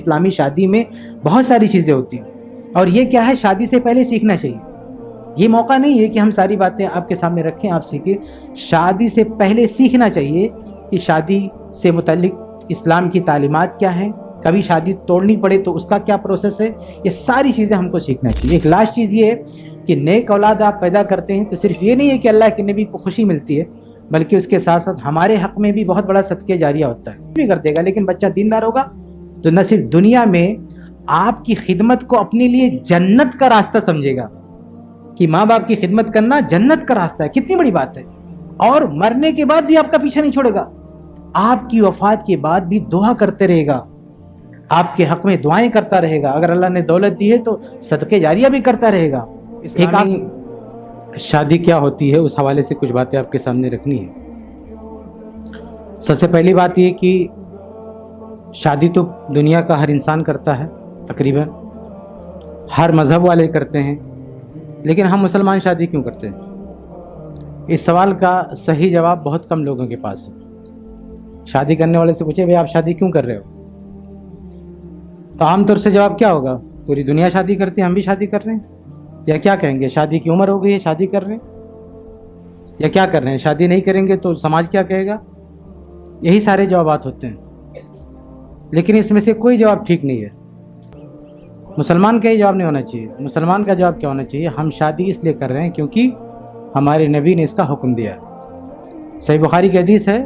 اسلامی شادی میں بہت ساری چیزیں ہوتی ہیں، اور یہ کیا ہے، شادی سے پہلے سیکھنا چاہیے. یہ موقع نہیں ہے کہ ہم ساری باتیں آپ کے سامنے رکھیں، آپ سیکھیں. شادی سے پہلے سیکھنا چاہیے کہ شادی سے متعلق اسلام کی تعلیمات کیا ہیں، کبھی شادی توڑنی پڑے تو اس کا کیا پروسیس ہے. یہ ساری چیزیں ہم کو سیکھنا چاہیے. ایک لاسٹ چیز یہ ہے کہ نیک اولاد آپ پیدا کرتے ہیں تو صرف یہ نہیں ہے کہ اللہ کے نبی کو خوشی ملتی ہے، بلکہ اس کے ساتھ ساتھ ہمارے حق میں بھی بہت بڑا صدقہ جاریہ ہوتا ہے. بھی کر دے گا، لیکن بچہ دیندار ہوگا تو نہ صرف دنیا میں آپ کی خدمت کو اپنے لیے جنت کا راستہ سمجھے گا، کہ ماں باپ کی خدمت کرنا جنت کا راستہ ہے، کتنی بڑی بات ہے. اور مرنے کے بعد بھی آپ کا پیچھا نہیں چھوڑے گا، آپ کی وفات کے بعد بھی دعا کرتے رہے گا، آپ کے حق میں دعائیں کرتا رہے گا. اگر اللہ نے دولت دی ہے تو صدقہ جاریہ بھی کرتا رہے گا. اسلامی شادی کیا ہوتی ہے اس حوالے سے کچھ باتیں آپ کے سامنے رکھنی ہے. سب سے پہلی بات یہ کہ شادی تو دنیا کا ہر انسان کرتا ہے، تقریباً ہر مذہب والے کرتے ہیں، لیکن ہم مسلمان شادی کیوں کرتے ہیں؟ اس سوال کا صحیح جواب بہت کم لوگوں کے پاس ہے. شادی کرنے والے سے پوچھے بھائی آپ شادی کیوں کر رہے ہو، تو عام طور سے جواب کیا ہوگا؟ پوری دنیا شادی کرتی ہے، ہم بھی شادی کر رہے ہیں. یا کیا کہیں گے، شادی کی عمر ہو گئی ہے شادی کر رہے ہیں، یا کیا کر رہے ہیں، شادی نہیں کریں گے تو سماج کیا کہے گا. یہی سارے جوابات ہوتے ہیں، لیکن اس میں سے کوئی جواب ٹھیک نہیں ہے. مسلمان کا یہ جواب نہیں ہونا چاہیے. مسلمان کا جواب کیا ہونا چاہیے؟ ہم شادی اس لیے کر رہے ہیں کیونکہ ہمارے نبی نے اس کا حکم دیا. صحیح بخاری کی حدیث ہے،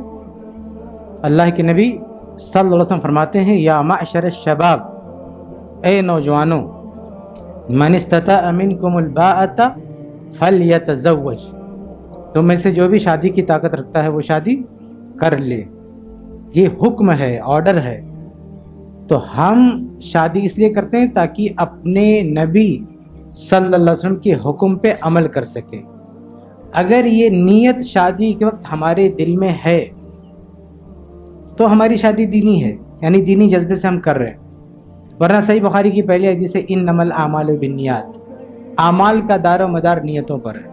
اللہ کے نبی صلی اللہ علیہ وسلم فرماتے ہیں، یا معشر الشباب، اے نوجوانوں، من استطاع منکم الباءۃ فلیتزوج، تم میں سے جو بھی شادی کی طاقت رکھتا ہے وہ شادی کر لے. یہ حکم ہے، آرڈر ہے. تو ہم شادی اس لیے کرتے ہیں تاکہ اپنے نبی صلی اللہ علیہ وسلم کے حکم پہ عمل کر سکیں. اگر یہ نیت شادی کے وقت ہمارے دل میں ہے تو ہماری شادی دینی ہے، یعنی دینی جذبے سے ہم کر رہے ہیں. ورنہ صحیح بخاری کی پہلی حدیث ہے، انما الاعمال بالنیات، اعمال کا دار و مدار نیتوں پر ہے.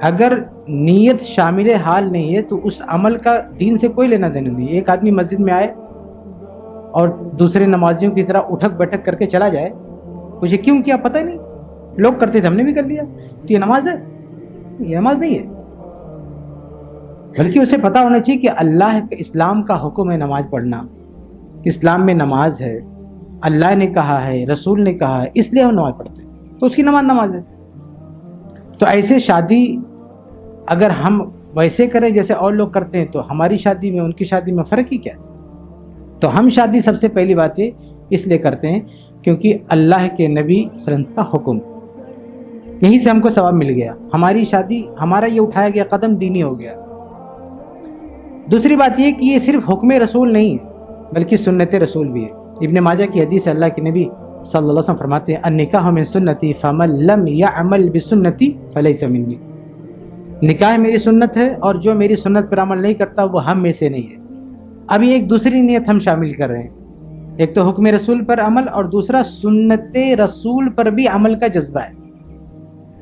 اگر نیت شامل حال نہیں ہے تو اس عمل کا دین سے کوئی لینا دینا نہیں. ایک آدمی مسجد میں آئے اور دوسرے نمازیوں کی طرح اٹھک بیٹھک کر کے چلا جائے، مجھے کیوں کیا پتہ نہیں، لوگ کرتے تھے ہم نے بھی کر لیا، تو یہ نماز ہے؟ یہ نماز نہیں ہے. بلکہ اسے پتہ ہونا چاہیے کہ اللہ کے اسلام کا حکم ہے نماز پڑھنا، اسلام میں نماز ہے، اللہ نے کہا ہے، رسول نے کہا ہے، اس لیے ہم نماز پڑھتے ہیں، تو اس کی نماز ہے. تو ایسے شادی اگر ہم ویسے کریں جیسے اور لوگ کرتے ہیں تو ہماری شادی میں ان کی شادی میں فرق ہی کیا ہے؟ تو ہم شادی سب سے پہلی بات ہے اس لیے کرتے ہیں کیونکہ اللہ کے نبی صلی اللہ علیہ وسلم کا حکم، یہیں سے ہم کو ثواب مل گیا. ہماری شادی، ہمارا یہ اٹھایا گیا قدم دینی ہو گیا. دوسری بات یہ کہ یہ صرف حکم رسول نہیں ہے بلکہ سنت رسول بھی ہے. ابن ماجہ کی حدیث ہے، اللہ کے نبی صلی اللہ علیہ وسلم فرماتے ہیں، النکاح من سنتی فمن لم یعمل بسنتی فلیس منی. نکاح میری سنت ہے اور جو میری سنت پر عمل نہیں کرتا وہ ہم میں سے نہیں ہے. اب یہ ایک دوسری نیت ہم شامل کر رہے ہیں، ایک تو حکم رسول پر عمل اور دوسرا سنت رسول پر بھی عمل کا جذبہ ہے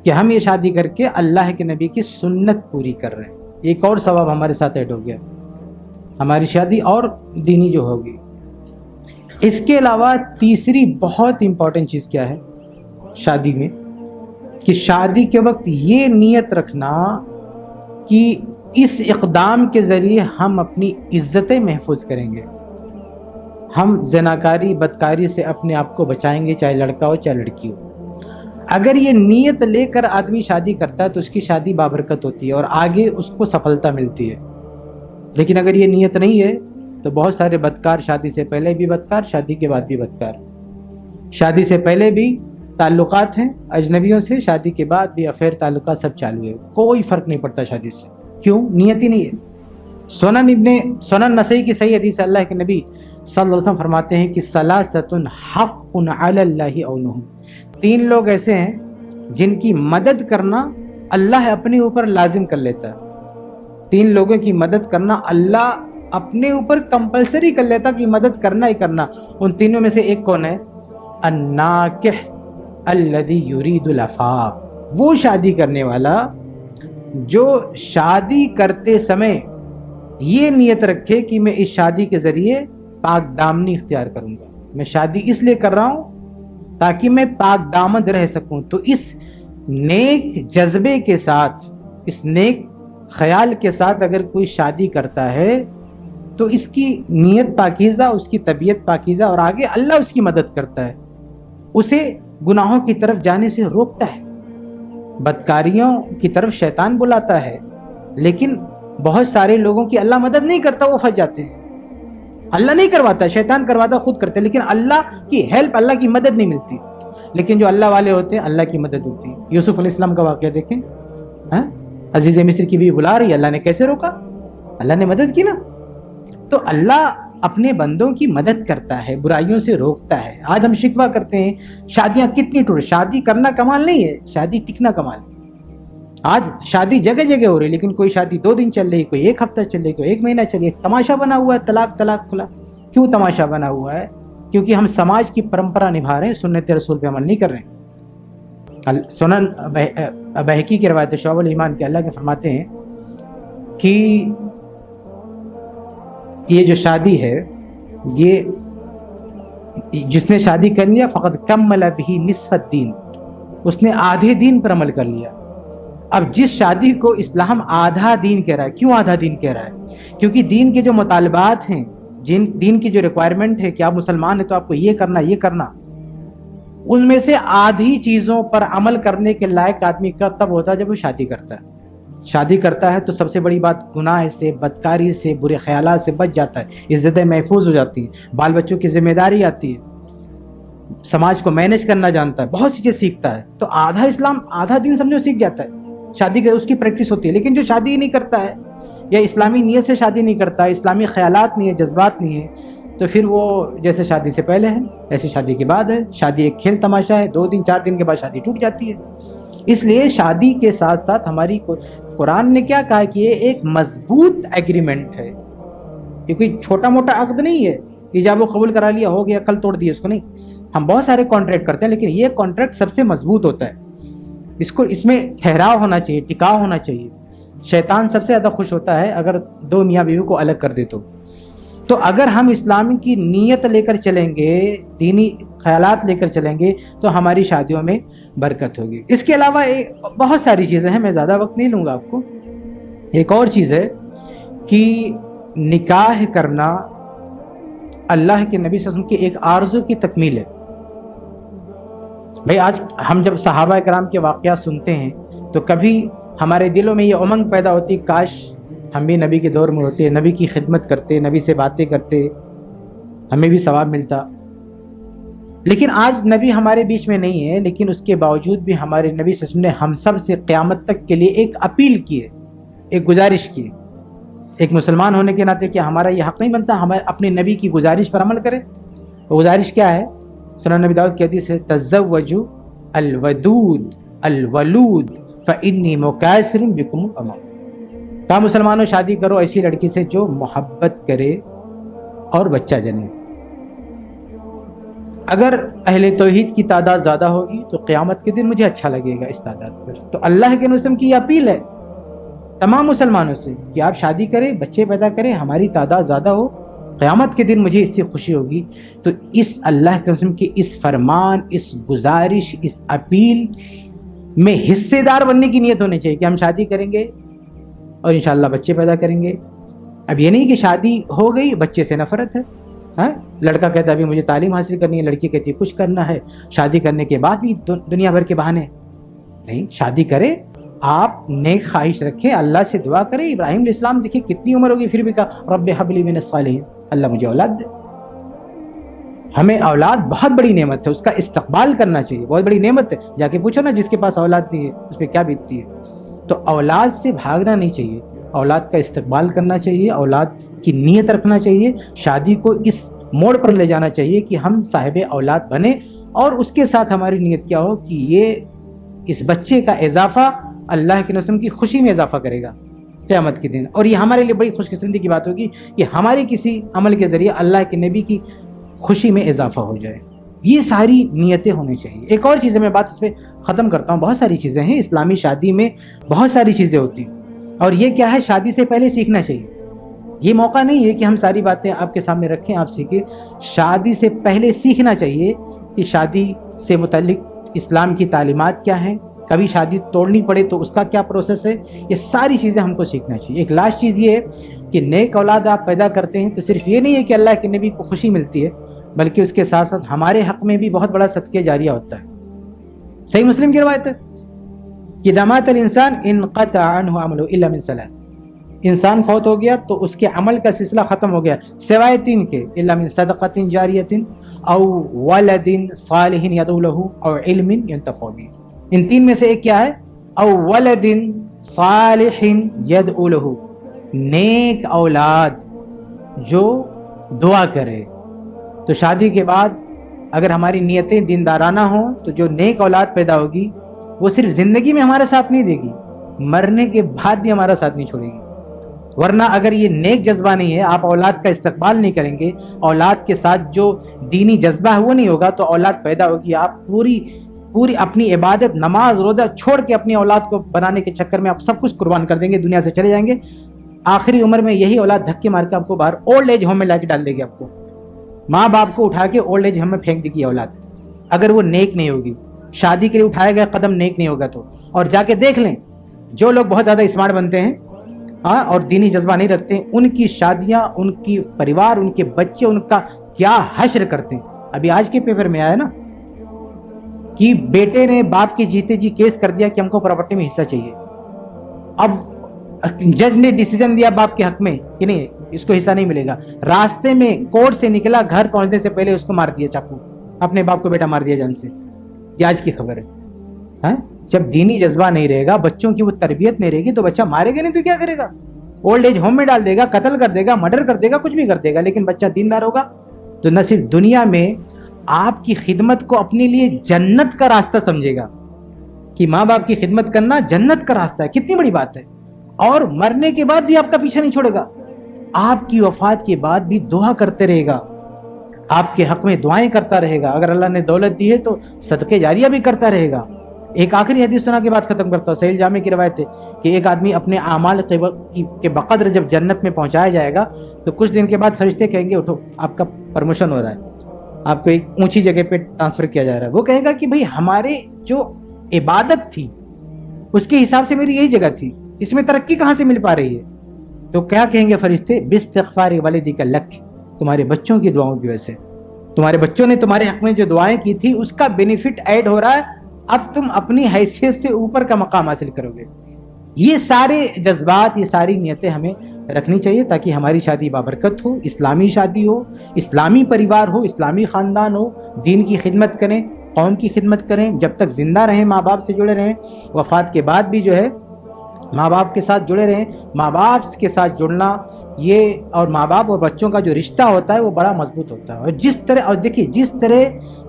کہ ہم یہ شادی کر کے اللہ کے نبی کی سنت پوری کر رہے ہیں. ایک اور ثواب ہمارے ساتھ ایڈ ہو گیا، ہماری شادی اور دینی جو ہوگی. اس کے علاوہ تیسری بہت امپورٹنٹ چیز کیا ہے شادی میں، کہ شادی کے وقت یہ نیت رکھنا کہ اس اقدام کے ذریعے ہم اپنی عزتیں محفوظ کریں گے، ہم زناکاری بدکاری سے اپنے آپ کو بچائیں گے، چاہے لڑکا ہو چاہے لڑکی ہو. اگر یہ نیت لے کر آدمی شادی کرتا ہے تو اس کی شادی بابرکت ہوتی ہے اور آگے اس کو سفلتا ملتی ہے. لیکن اگر یہ نیت نہیں ہے تو بہت سارے بدکار شادی سے پہلے بھی بدکار، شادی کے بعد بھی بدکار. شادی سے پہلے بھی تعلقات ہیں اجنبیوں سے، شادی کے بعد بھی افیئر تعلقات سب چالو ہے، کوئی فرق نہیں پڑتا شادی سے. کیوں؟ نیت ہی نہیں ہے. سنن نسائی کی صحیح حدیث ہے، اللہ کے نبی صلی اللہ علیہ وسلم فرماتے ہیں کہ ثلاثۃ حق علی اللہ عونہم، 3 لوگ ایسے ہیں جن کی مدد کرنا اللہ اپنے اوپر لازم کر لیتا ہے. 3 لوگوں کی مدد کرنا اللہ اپنے اوپر کمپلسری کر لیتا کہ مدد کرنا ہی کرنا. ان تینوں میں سے ایک کون ہے؟ الناکح الذی یرید العفاف، وہ شادی کرنے والا جو شادی کرتے سمے یہ نیت رکھے کہ میں اس شادی کے ذریعے پاک دامنی اختیار کروں گا. میں شادی اس لیے کر رہا ہوں تاکہ میں پاک دامن رہ سکوں. تو اس نیک جذبے کے ساتھ، اس نیک خیال کے ساتھ اگر کوئی شادی کرتا ہے تو اس کی نیت پاکیزہ، اس کی طبیعت پاکیزہ، اور آگے اللہ اس کی مدد کرتا ہے، اسے گناہوں کی طرف جانے سے روکتا ہے. بدکاریوں کی طرف شیطان بلاتا ہے، لیکن بہت سارے لوگوں کی اللہ مدد نہیں کرتا، وہ پھنس جاتے ہیں. اللہ نہیں کرواتا، شیطان کرواتا، خود کرتے، لیکن اللہ کی ہیلپ، اللہ کی مدد نہیں ملتی. لیکن جو اللہ والے ہوتے ہیں اللہ کی مدد ہوتی ہے. یوسف علیہ السلام کا واقعہ دیکھیں، عزیز مصر کی بھی بلا رہی، اللہ نے کیسے روکا؟ اللہ نے مدد کی نا. تو اللہ اپنے بندوں کی مدد کرتا ہے، برائیوں سے روکتا ہے. آج ہم شکوہ کرتے ہیں شادیاں کتنی ٹوٹ، شادی کرنا کمال نہیں ہے، شادی ٹکنا کمال ہے. آج شادی جگہ جگہ ہو رہی، لیکن کوئی شادی 2 دن چل رہی، کوئی 1 ہفتہ چل رہی، کوئی 1 مہینہ چل رہی. ایک تماشا بنا ہوا ہے، طلاق طلاق کھلا. کیوں تماشا بنا ہوا ہے؟ کیونکہ ہم سماج کی پرمپرا نبھا رہے ہیں، سنت رسول پہ عمل نہیں کر رہے ہیں. سنن بہقی کی روایت شعب الایمان کے اللہ کے فرماتے ہیں کہ یہ جو شادی ہے، یہ جس نے شادی کر لیا فقط کمل بھی نصف الدین، اس نے آدھے دین پر عمل کر لیا. اب جس شادی کو اسلام آدھا دین کہہ رہا ہے، کیوں آدھا دین کہہ رہا ہے؟ کیونکہ دین کے جو مطالبات ہیں، دین کی جو ریکوائرمنٹ ہے کہ آپ مسلمان ہیں تو آپ کو یہ کرنا یہ کرنا، ان میں سے آدھی چیزوں پر عمل کرنے کے لائق آدمی کا تب ہوتا ہے جب وہ شادی کرتا ہے. شادی کرتا ہے تو سب سے بڑی بات گناہ سے، بدکاری سے، برے خیالات سے بچ جاتا ہے، عزتیں محفوظ ہو جاتی ہیں، بال بچوں کی ذمہ داری آتی ہے، سماج کو مینج کرنا جانتا ہے، بہت سی چیز سیکھتا ہے. تو آدھا اسلام، آدھا دین سمجھو سیکھ جاتا ہے. شادی کے اس کی پریکٹس ہوتی ہے. لیکن جو شادی ہی نہیں کرتا ہے، یا اسلامی نیت سے شادی نہیں کرتا ہے، اسلامی خیالات نہیں ہے، جذبات نہیں ہے، تو پھر وہ جیسے شادی سے پہلے ہے ایسے شادی کے بعد ہے. شادی ایک کھیل تماشا ہے، 2 دن 4 دن کے بعد شادی ٹوٹ جاتی ہے. اس لیے شادی کے ساتھ ساتھ ہماری قرآن نے کیا کہا کہ یہ ایک مضبوط ایگریمنٹ ہے. یہ کوئی چھوٹا موٹا عقد نہیں ہے، ایجاب و قبول کرا لیا ہو گیا کل توڑ دیا اس کو، نہیں. ہم بہت سارے کانٹریکٹ کرتے ہیں، لیکن یہ کانٹریکٹ سب سے مضبوط ہوتا ہے. اس میں ٹھہراؤ ہونا چاہیے، ٹکاؤ ہونا چاہیے. شیطان سب سے زیادہ خوش ہوتا ہے اگر 2 میاں بیوی کو الگ کر دے تو اگر ہم اسلام کی نیت لے کر چلیں گے، دینی خیالات لے کر چلیں گے، تو ہماری شادیوں میں برکت ہوگی. اس کے علاوہ بہت ساری چیزیں ہیں، میں زیادہ وقت نہیں لوں گا آپ کو. ایک اور چیز ہے کہ نکاح کرنا اللہ کے نبی صلی اللہ علیہ وسلم کی ایک آرزو کی تکمیل ہے. بھائی آج ہم جب صحابہ کرام کے واقعات سنتے ہیں تو کبھی ہمارے دلوں میں یہ امنگ پیدا ہوتی، کاش ہم بھی نبی کے دور میں ہوتے، نبی کی خدمت کرتے، نبی سے باتیں کرتے، ہمیں بھی ثواب ملتا. لیکن آج نبی ہمارے بیچ میں نہیں ہے، لیکن اس کے باوجود بھی ہمارے نبی صلی اللہ علیہ وسلم نے ہم سب سے قیامت تک کے لیے ایک اپیل کی ہے، ایک گزارش کی. ایک مسلمان ہونے کے ناطے کیا ہمارا یہ حق نہیں بنتا ہمارے اپنے نبی کی گزارش پر عمل کریں؟ وہ گزارش کیا ہے؟ سنن نبی داؤد کی حدیث ہے، تزوجوا الودود الولود فإنی مکاثر بکم الامم. کہا مسلمانوں شادی کرو ایسی لڑکی سے جو محبت کرے اور بچہ جنے. اگر اہل توحید کی تعداد زیادہ ہوگی تو قیامت کے دن مجھے اچھا لگے گا اس تعداد پر. تو اللہ کے نبی کی یہ اپیل ہے تمام مسلمانوں سے کہ آپ شادی کریں، بچے پیدا کریں، ہماری تعداد زیادہ ہو، قیامت کے دن مجھے اس سے خوشی ہوگی. تو اس اللہ کے رسول کے اس فرمان، اس گزارش، اس اپیل میں حصے دار بننے کی نیت ہونی چاہیے کہ ہم شادی کریں گے اور انشاءاللہ بچے پیدا کریں گے. اب یہ نہیں کہ شادی ہو گئی بچے سے نفرت ہے. لڑکا کہتا ہے ابھی مجھے تعلیم حاصل کرنی ہے، لڑکی کہتی ہے کچھ کرنا ہے، شادی کرنے کے بعد بھی دنیا بھر کے بہانے. نہیں، شادی کرے، آپ نیک خواہش رکھیں، اللہ سے دعا کریں. ابراہیم علیہ السلام دیکھیں کتنی عمر ہوگی پھر بھی کہا رب حب لی من الصالحین، اللہ مجھے اولاد دے. ہمیں اولاد بہت بڑی نعمت ہے، اس کا استقبال کرنا چاہیے، بہت بڑی نعمت ہے. جا کے پوچھو نا جس کے پاس اولاد نہیں ہے اس پہ کیا بیتتی ہے. تو اولاد سے بھاگنا نہیں چاہیے، اولاد کا استقبال کرنا چاہیے، اولاد کی نیت رکھنا چاہیے. شادی کو اس موڑ پر لے جانا چاہیے کہ ہم صاحب اولاد بنیں، اور اس کے ساتھ ہماری نیت کیا ہو کہ یہ اس بچے کا اضافہ اللہ کے نبی کی خوشی میں اضافہ کرے گا قیامت کے دن. اور یہ ہمارے لیے بڑی خوش قسمتی کی بات ہوگی کہ ہمارے کسی عمل کے ذریعے اللہ کے نبی کی خوشی میں اضافہ ہو جائے. یہ ساری نیتیں ہونی چاہیے. ایک اور چیز ہے، میں بات اس پہ ختم کرتا ہوں. بہت ساری چیزیں ہیں اسلامی شادی میں، بہت ساری چیزیں ہوتی ہیں، اور یہ کیا ہے شادی سے پہلے سیکھنا چاہیے. یہ موقع نہیں ہے کہ ہم ساری باتیں آپ کے سامنے رکھیں، آپ سیکھیں. شادی سے پہلے سیکھنا چاہیے کہ شادی سے متعلق اسلام کی تعلیمات کیا ہیں، کبھی شادی توڑنی پڑے تو اس کا کیا پروسیس ہے. یہ ساری چیزیں ہم کو سیکھنا چاہیے. ایک لاسٹ چیز یہ ہے کہ نیک اولاد آپ پیدا کرتے ہیں تو صرف یہ نہیں ہے کہ اللہ کے نبی کو خوشی ملتی ہے، بلکہ اس کے ساتھ ساتھ ہمارے حق میں بھی بہت بڑا صدقہ جاریہ ہوتا ہے. صحیح مسلم کی روایت ہے کہ اذا مات الانسان انقطع عنه عمله الا من ثلاث. انسان فوت ہو گیا تو اس کے عمل کا سلسلہ ختم ہو گیا سوائے تین کے، الا من صدقۃ جاریۃ او ولد صالح يدعو له او علم ينتفع به. ان تین میں سے ایک کیا ہے؟ او ولد صالح يدعو له، نیک اولاد جو دعا کرے. تو شادی کے بعد اگر ہماری نیتیں دیندارانہ ہوں تو جو نیک اولاد پیدا ہوگی وہ صرف زندگی میں ہمارا ساتھ نہیں دے گی، مرنے کے بعد بھی ہمارا ساتھ نہیں چھوڑے گی. ورنہ اگر یہ نیک جذبہ نہیں ہے، آپ اولاد کا استقبال نہیں کریں گے، اولاد کے ساتھ جو دینی جذبہ ہے وہ نہیں ہوگا، تو اولاد پیدا ہوگی، آپ پوری اپنی عبادت نماز روزہ چھوڑ کے اپنی اولاد کو بنانے کے چکر میں آپ سب کچھ قربان کر دیں گے، دنیا سے چلے جائیں گے. آخری عمر میں یہی اولاد دھکے مار کے آپ کو باہر اولڈ ایج ہوم میں لا کے ڈال دے گی. آپ کو ماں باپ کو اٹھا کے اولڈ ایج ہوم میں پھینک دے گی اولاد، اگر وہ نیک نہیں ہوگی. شادی کے لیے اٹھایا گیا قدم نیک نہیں ہوگا تو. اور جا کے دیکھ لیں جو لوگ بہت زیادہ اسمارٹ بنتے ہیں اور دینی جذبہ نہیں رکھتے ہیں، ان کی شادیاں، ان کی پریوار، ان کے بچے، ان کا کیا حشر کرتے ہیں. ابھی آج کے پیپر میں آیا نا کہ بیٹے نے باپ کے جیتے جی کیس کر دیا کہ ہم کو پراپرٹی میں حصہ چاہیے. اب جج نے ڈیسیجن دیا باپ کے حق میں کہ نہیں اس کو حصہ نہیں ملے گا. راستے میں کورٹ سے نکلا، گھر پہنچنے سے پہلے اس کو مار دیا چاقو، اپنے باپ کو بیٹا مار دیا جان سے. یہ آج کی خبر ہے. جب دینی جذبہ نہیں رہے گا، بچوں کی وہ تربیت نہیں رہے گی، تو بچہ مارے گا نہیں تو کیا کرے گا؟ اولڈ ایج ہوم میں ڈال دے گا، قتل کر دے گا، مرڈر کر دے گا، کچھ بھی کر دے گا. لیکن بچہ دیندار ہوگا تو نہ صرف دنیا میں آپ کی خدمت کو اپنے لیے جنت کا راستہ سمجھے گا کہ ماں باپ کی خدمت کرنا جنت کا راستہ ہے. کتنی بڑی بات ہے. اور مرنے کے بعد بھی آپ کا پیچھا نہیں چھوڑے گا، آپ کی وفات کے بعد بھی دعا کرتے رہے گا، آپ کے حق میں دعائیں کرتا رہے گا. اگر اللہ نے دولت دی ہے تو صدقے جاریہ بھی کرتا رہے گا. ایک آخری حدیث سنا کے بعد ختم کرتا ہوں. صحیح جامع کی روایت ہے کہ ایک آدمی اپنے اعمال کے بقدر جب جنت میں پہنچایا جائے گا تو کچھ دن کے بعد فرشتے کہیں گے اٹھو آپ کا پرموشن ہو رہا ہے، آپ کو ایک اونچی جگہ پہ ٹرانسفر کیا جا رہا ہے. وہ کہے گا کہ بھئی ہمارے جو عبادت تھی اس کے حساب سے میری یہی جگہ تھی، اس میں ترقی کہاں سے مل پا رہی ہے؟ تو کیا کہیں گے فرشتے؟ باستغفار والدیک لک، تمہارے بچوں کی دعاؤں کی وجہ سے، تمہارے بچوں نے تمہارے حق میں جو دعائیں کی تھی اس کا بینیفٹ ایڈ ہو رہا ہے، اب تم اپنی حیثیت سے اوپر کا مقام حاصل کرو گے. یہ سارے جذبات، یہ ساری نیتیں ہمیں رکھنی چاہیے تاکہ ہماری شادی بابرکت ہو، اسلامی شادی ہو، اسلامی پریوار ہو، اسلامی خاندان ہو، دین کی خدمت کریں، قوم کی خدمت کریں، جب تک زندہ رہیں ماں باپ سے جڑے رہیں، وفات کے بعد بھی جو ہے ماں باپ کے ساتھ جڑے رہیں. ماں باپ کے ساتھ جڑنا یہ اور ماں باپ اور بچوں کا جو رشتہ ہوتا ہے وہ بڑا مضبوط ہوتا ہے. اور جس طرح، اور دیکھیے جس طرح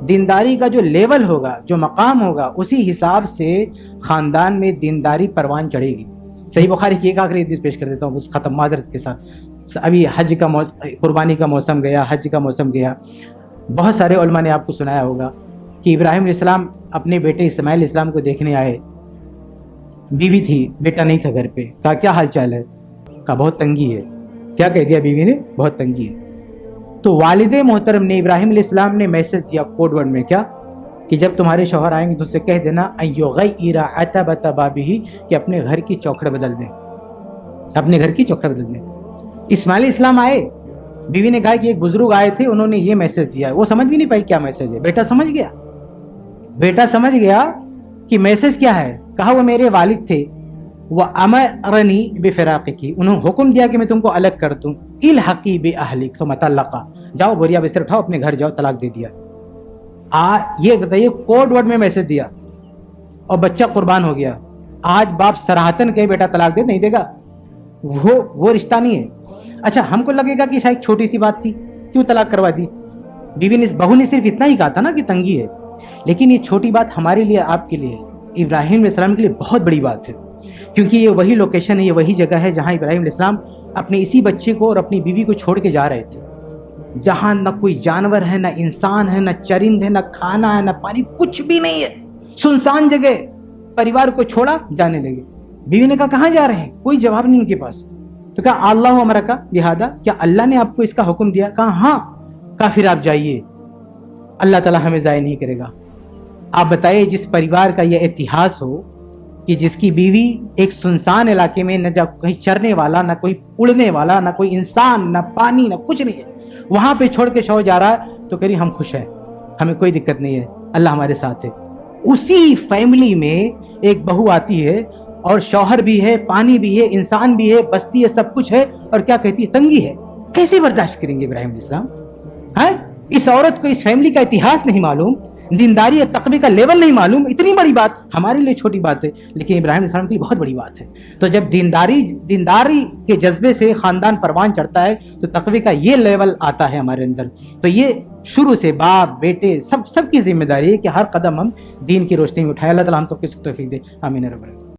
دینداری کا جو لیول ہوگا، جو مقام ہوگا، اسی حساب سے خاندان میں دینداری پروان چڑھے گی. صحیح بخاری کی ایک آخری حدیث پیش کر دیتا ہوں ختم معذرت کے ساتھ. ابھی حج کا قربانی کا موسم گیا، حج کا موسم گیا. بہت سارے علماء نے آپ کو سنایا ہوگا کہ ابراہیم علیہ السلام اپنے بیٹے اسماعیل علیہ السلام کو دیکھنے آئے. بیوی تھی، بیٹا نہیں تھا گھر پہ. کہا کیا حال چال ہے؟ کہا بہت تنگی ہے. کیا کہہ دیا بیوی نے؟ بہت تنگی ہے. تو والد محترم نے ابراہیم علیہ السلام نے میسج دیا کوڈ ورڈ میں، کیا کہ جب تمہارے شوہر آئیں گے تو اسے کہہ دینا ایغیر عتبۃ بابہ، کہ اپنے گھر کی چوکھٹ بدل دیں، اپنے گھر کی چوکھٹ بدل دیں. اسماعیل علیہ السلام آئے، بیوی نے کہا کہ ایک بزرگ آئے تھے، انہوں نے یہ میسج دیا. وہ سمجھ بھی نہیں پائی کیا میسج ہے. بیٹا سمجھ گیا، بیٹا سمجھ گیا کہ میسج کیا ہے. کہا وہ میرے والد تھے، وَأَمَرَنِي بِفِرَاقِكِ، انہوں حکم دیا کہ میں تم کو الگ کر دوں. الحقی بِأَهْلِكَ ثُمَّ طَلَّقَ، جاؤ بوریا بستر اٹھاؤ اپنے گھر جاؤ، طلاق دے دیا. یہ بتائیے کوڈ ورڈ میں میسج دیا اور بچہ قربان ہو گیا. آج باپ صراحتاً کہے بیٹا طلاق دے، نہیں دے گا، وہ رشتہ نہیں ہے. اچھا ہم کو لگے گا کہ شاید چھوٹی سی بات تھی، کیوں طلاق کروا دی. بیوی نے، بہو نے صرف اتنا ہی کہا تھا نا کہ تنگی ہے. لیکن یہ چھوٹی بات ہمارے لیے، آپ کے لیے، ابراہیم علیہ السلام کے لیے بہت بڑی بات ہے، کیونکہ یہ وہی لوکیشن ہے، یہ وہی جگہ ہے جہاں ابراہیم علیہ السلام اپنے اسی بچے کو اور اپنی بیوی کو چھوڑ کے جا رہے تھے، جہاں نہ کوئی جانور ہے، نہ انسان ہے، نہ چرند ہے، نہ کھانا ہے، نہ پانی، کچھ بھی نہیں ہے. سنسان جگہ. پریوار کو چھوڑا، جانے لگے. بیوی نے کہا کہاں جا رہے ہیں؟ کوئی جواب نہیں ان کے پاس. تو کہا اللہ امرک بہذا، کیا اللہ نے آپ کو اس کا حکم دیا؟ کہا ہاں۔ کہا پھر آپ جائیے، اللہ تعالیٰ ہمیں ضائع نہیں کرے گا۔ آپ بتائیے جس پریوار کا یہ اتہاس ہو کہ جس کی بیوی ایک سنسان علاقے میں، نہ جب کہیں چرنے والا، نہ کوئی اڑنے والا، نہ کوئی انسان، نہ پانی، نہ کچھ نہیں ہے، وہاں پہ چھوڑ کے شوہر جا رہا ہے، تو کہہ ہم خوش ہیں، ہمیں کوئی دقت نہیں ہے، اللہ ہمارے ساتھ ہے۔ اسی فیملی میں ایک بہو آتی ہے اور شوہر بھی ہے، پانی بھی ہے، انسان بھی ہے، بستی ہے، سب کچھ ہے، اور کیا کہتی ہے؟ تنگی ہے۔ کیسے برداشت کریں گے ابراہیم علیہ السلام؟ ہاں، اس عورت کو اس فیملی کا اتہاس نہیں معلوم، دینداری اور تقوی کا لیول نہیں معلوم۔ اتنی بڑی بات ہمارے لیے چھوٹی بات ہے، لیکن ابراہیم علیہ السلام کے لیے بہت بڑی بات ہے۔ تو جب دینداری کے جذبے سے خاندان پروان چڑھتا ہے تو تقوی کا یہ لیول آتا ہے ہمارے اندر۔ تو یہ شروع سے باپ بیٹے سب کی ذمہ داری ہے کہ ہر قدم ہم دین کی روشنی میں اٹھائیں۔ اللہ تعالیٰ ہم سب کو توفیق دے، آمین رب العالمین۔